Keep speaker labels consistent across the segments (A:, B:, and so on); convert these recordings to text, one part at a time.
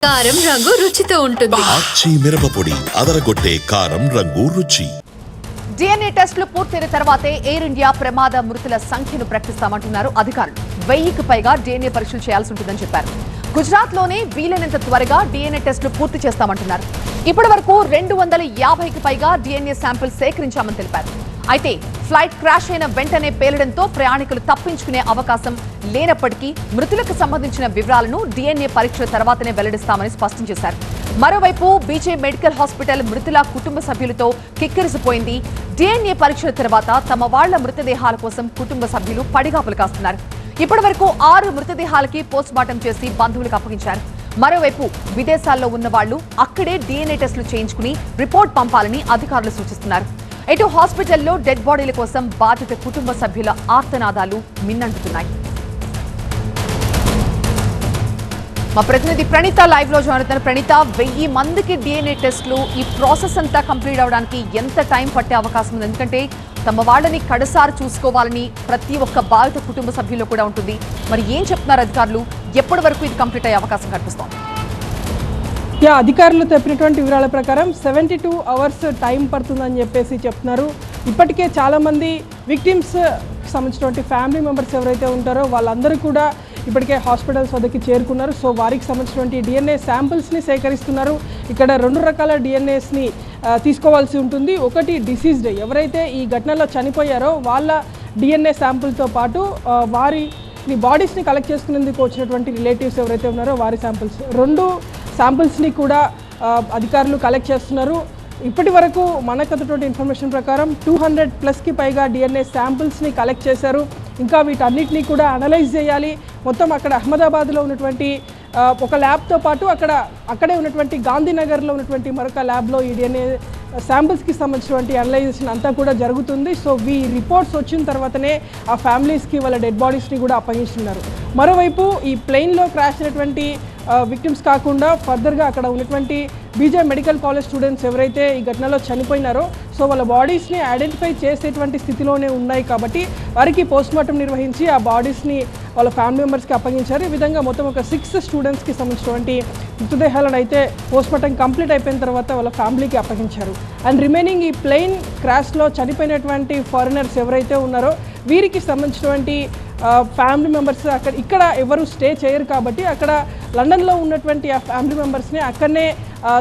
A: కారం రంగు రుచితో ఉంటుంది.
B: ఆచి మిరపపొడి అదరగొట్టే కారం రంగు రుచి.
C: డిఎన్ఏ టెస్టులు పూర్తయిన తర్వాతే ఎయిర్ ఇండియా ప్రమాద మృతుల సంఖ్యను ప్రకటిస్తామంటున్నారు అధికారులు. 1000కి పైగా డిఎన్ఏ పరీక్షలు చేయాల్సి ఉంటుందని చెప్పారు. గుజరాత్ లోనే వీలైనంత త్వరగా డిఎన్ఏ టెస్టులు పూర్తి చేస్తామంటున్నారు. ఇప్పటి వరకు 250కి పైగా డిఎన్ఏ శాంపిల్ సేకరించామని తెలిపారు. అయితే ఫ్లైట్ క్రాష్ అయిన వెంటనే పేలడంతో ప్రయాణికులు తప్పించుకునే అవకాశం లేనప్పటికీ మృతులకు సంబంధించిన వివరాలను డిఎన్ఏ పరీక్షల తర్వాతనే వెల్లడిస్తామని స్పష్టం చేశారు. మరోవైపు బీజే మెడికల్ హాస్పిటల్ మృతుల కుటుంబ సభ్యులతో కిక్కిరిసిపోయింది. డిఎన్ఏ పరీక్షల తర్వాత తమ వాళ్ల మృతదేహాల కోసం కుటుంబ సభ్యులు పడిగాపులు కాస్తున్నారు. ఇప్పటి వరకు 6 మృతదేహాలకి పోస్ట్ మార్టం చేసి బంధువులకు అప్పగించారు. మరోవైపు విదేశాల్లో ఉన్న వాళ్లు అక్కడే డిఎన్ఏ టెస్టులు చేయించుకుని రిపోర్ట్ పంపాలని అధికారులు సూచిస్తున్నారు. ఇటు హాస్పిటల్లో డెడ్ బాడీల కోసం బాధిత కుటుంబ సభ్యుల ఆర్తనాదాలు మిన్నంటున్నాయి. మా ప్రతినిధి ప్రణీత లైవ్ లో జాయిన్ అవుతున్నారు. ప్రణీత, 1000 మందికి డిఎన్ఏ టెస్టులు, ఈ ప్రాసెస్ అంతా కంప్లీట్ అవడానికి ఎంత టైం పట్టే అవకాశం ఉంది? ఎందుకంటే తమ వాళ్ళని కడసారి చూసుకోవాలని ప్రతి ఒక్క బాధిత కుటుంబ సభ్యుల్లో కూడా ఉంటుంది. మరి ఏం చెప్తున్నారు అధికారులు? ఎప్పటి వరకు ఇది కంప్లీట్ అయ్యే అవకాశం కనిపిస్తోంది?
D: అధికారులు చెప్పినటువంటి వివరాల ప్రకారం 72 అవర్స్ టైం పడుతుందని చెప్పేసి చెప్తున్నారు. ఇప్పటికే చాలామంది విక్టిమ్స్ సంబంధించినటువంటి ఫ్యామిలీ మెంబర్స్ ఎవరైతే ఉంటారో వాళ్ళందరూ కూడా ఇప్పటికే హాస్పిటల్స్ వద్దకి చేరుకున్నారు. సో వారికి సంబంధించినటువంటి డిఎన్ఏ శాంపిల్స్ని సేకరిస్తున్నారు. ఇక్కడ 2 రకాల డిఎన్ఏస్ని తీసుకోవాల్సి ఉంటుంది. ఒకటి డిసీజ్డ్, ఎవరైతే ఈ ఘటనలో చనిపోయారో వాళ్ళ డిఎన్ఏ శాంపుల్తో పాటు వారి బాడీస్ని కలెక్ట్ చేసుకునేందుకు వచ్చినటువంటి రిలేటివ్స్ ఎవరైతే ఉన్నారో వారి శాంపిల్స్, 2 శాంపిల్స్ని కూడా అధికారులు కలెక్ట్ చేస్తున్నారు. ఇప్పటి వరకు మనకు అందుతున్న ఇన్ఫర్మేషన్ ప్రకారం 200+ పైగా డిఎన్ఏ శాంపిల్స్ని కలెక్ట్ చేశారు. ఇంకా వీటన్నిటినీ కూడా అనలైజ్ చేయాలి. మొత్తం అక్కడ అహ్మదాబాద్లో ఉన్నటువంటి ఒక ల్యాబ్తో పాటు అక్కడే ఉన్నటువంటి గాంధీనగర్లో ఉన్నటువంటి మరొక ల్యాబ్లో ఈ డిఎన్ఏ శాంపిల్స్కి సంబంధించినటువంటి అనలైజేషన్ అంతా కూడా జరుగుతుంది. సో ఈ రిపోర్ట్స్ వచ్చిన తర్వాతనే ఆ ఫ్యామిలీస్కి వాళ్ళ డెడ్ బాడీస్ని కూడా అప్పగిస్తున్నారు. మరోవైపు ఈ ప్లేన్లో క్రాష్ అయినటువంటి విక్టిమ్స్ కాకుండా ఫర్దర్గా అక్కడ ఉన్నటువంటి బీజే మెడికల్ కాలేజ్ స్టూడెంట్స్ ఎవరైతే ఈ ఘటనలో చనిపోయినారో సో వాళ్ళ బాడీస్ని ఐడెంటిఫై చేసేటువంటి స్థితిలోనే ఉన్నాయి కాబట్టి వారికి పోస్ట్మార్టం నిర్వహించి ఆ బాడీస్ని వాళ్ళ ఫ్యామిలీ మెంబర్స్కి అప్పగించారు. ఈ విధంగా మొత్తం ఒక 6 స్టూడెంట్స్కి సంబంధించినటువంటి మృతదేహాలను అయితే పోస్ట్మార్టం కంప్లీట్ అయిపోయిన తర్వాత వాళ్ళ ఫ్యామిలీకి అప్పగించారు. అండ్ రిమైనింగ్ ఈ ప్లేన్ క్రాష్లో చనిపోయినటువంటి ఫారినర్స్ ఎవరైతే ఉన్నారో వీరికి సంబంధించినటువంటి ఫ్యామిలీ మెంబర్స్ ఇక్కడ ఎవరు స్టే చేయరు కాబట్టి అక్కడ లండన్లో ఉన్నటువంటి ఆ ఫ్యామిలీ మెంబర్స్ని అక్కడనే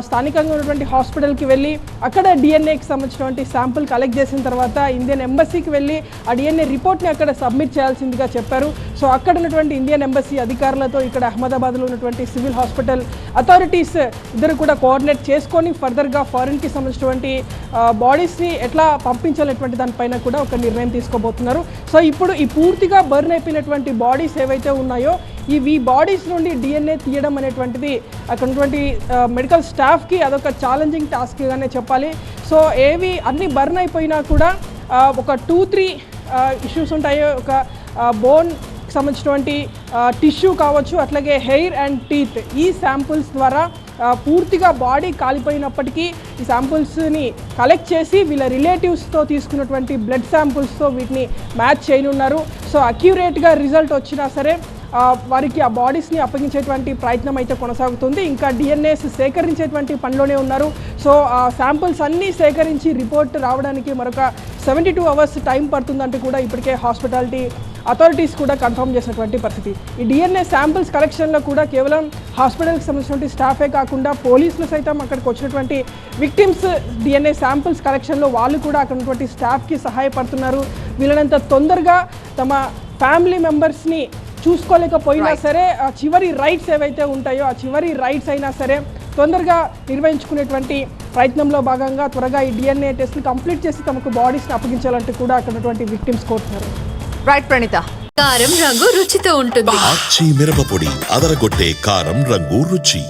D: స్థానికంగా ఉన్నటువంటి హాస్పిటల్కి వెళ్ళి అక్కడ డిఎన్ఏకి సంబంధించినటువంటి శాంపుల్ కలెక్ట్ చేసిన తర్వాత ఇండియన్ ఎంబసీకి వెళ్ళి ఆ డిఎన్ఏ రిపోర్ట్ని అక్కడ సబ్మిట్ చేయాల్సిందిగా చెప్పారు. సో అక్కడ ఉన్నటువంటి ఇండియన్ ఎంబసీ అధికారులతో ఇక్కడ అహ్మదాబాద్లో ఉన్నటువంటి సివిల్ హాస్పిటల్ అథారిటీస్ ఇద్దరు కూడా కోఆర్డినేట్ చేసుకొని ఫర్దర్గా ఫారిన్కి సంబంధించినటువంటి బాడీస్ని ఎట్లా పంపించాలనేటువంటి దానిపైన కూడా ఒక నిర్ణయం తీసుకోబోతున్నారు. సో ఇప్పుడు ఈ పూర్తిగా బర్న్ అయిపోయినటువంటి బాడీస్ ఏవైతే ఉన్నాయో ఈ బాడీస్ నుండి డిఎన్ఏ తీయడం అనేటువంటిది అక్కడ ఉన్నటువంటి మెడికల్ స్టాఫ్కి అదొక ఛాలెంజింగ్ టాస్క్గానే చెప్పాలి. సో అన్ని బర్న్ అయిపోయినా కూడా ఒక 2-3 ఇష్యూస్ ఉంటాయి. ఒక బోన్ సంబంధించినటువంటి టిష్యూ కావచ్చు, అట్లాగే హెయిర్ అండ్ టీత్, ఈ శాంపుల్స్ ద్వారా పూర్తిగా బాడీ కాలిపోయినప్పటికీ ఈ శాంపుల్స్ని కలెక్ట్ చేసి వీళ్ళ రిలేటివ్స్తో తీసుకున్నటువంటి బ్లడ్ శాంపుల్స్తో వీటిని మ్యాచ్ చేయనున్నారు. సో అక్యురేట్గా రిజల్ట్ వచ్చినా సరే వారికి ఆ బాడీస్ని అప్పగించేటువంటి ప్రయత్నం అయితే కొనసాగుతుంది. ఇంకా డిఎన్ఏస్ సేకరించేటువంటి పనిలోనే ఉన్నారు. సో ఆ శాంపుల్స్ అన్నీ సేకరించి రిపోర్ట్ రావడానికి మరొక 72 అవర్స్ టైం పడుతుందంటూ కూడా ఇప్పటికే హాస్పిటాలిటీ అథారిటీస్ కూడా కన్ఫర్మ్ చేసినటువంటి పరిస్థితి. ఈ డిఎన్ఏ శాంపిల్స్ కలెక్షన్లో కూడా కేవలం హాస్పిటల్కి సంబంధించినటువంటి స్టాఫే కాకుండా పోలీసులు సైతం అక్కడికి వచ్చినటువంటి విక్టిమ్స్ డిఎన్ఏ శాంపిల్స్ కలెక్షన్లో వాళ్ళు కూడా అక్కడ ఉన్నటువంటి స్టాఫ్కి సహాయపడుతున్నారు. వీళ్ళనంత తొందరగా తమ ఫ్యామిలీ మెంబర్స్ని చూసుకోలేకపోయినా సరే ఆ చివరి రైట్స్ ఏవైతే ఉంటాయో ఆ చివరి రైట్స్ అయినా సరే తొందరగా నిర్వహించుకునేటువంటి ప్రయత్నంలో భాగంగా త్వరగా ఈ డిఎన్ఏ టెస్ట్లు కంప్లీట్ చేసి తమకు బాడీస్ని అప్పగించాలంటూ కూడా అక్కడ ఉన్నటువంటి విక్టిమ్స్ కోరుతున్నారు.
C: రైట్ ప్రణీత.
A: కారం రంగు రుచితో ఉంటుంది.
B: ఆచి మిరపపొడి అదరగొట్టే కారం రంగు రుచి.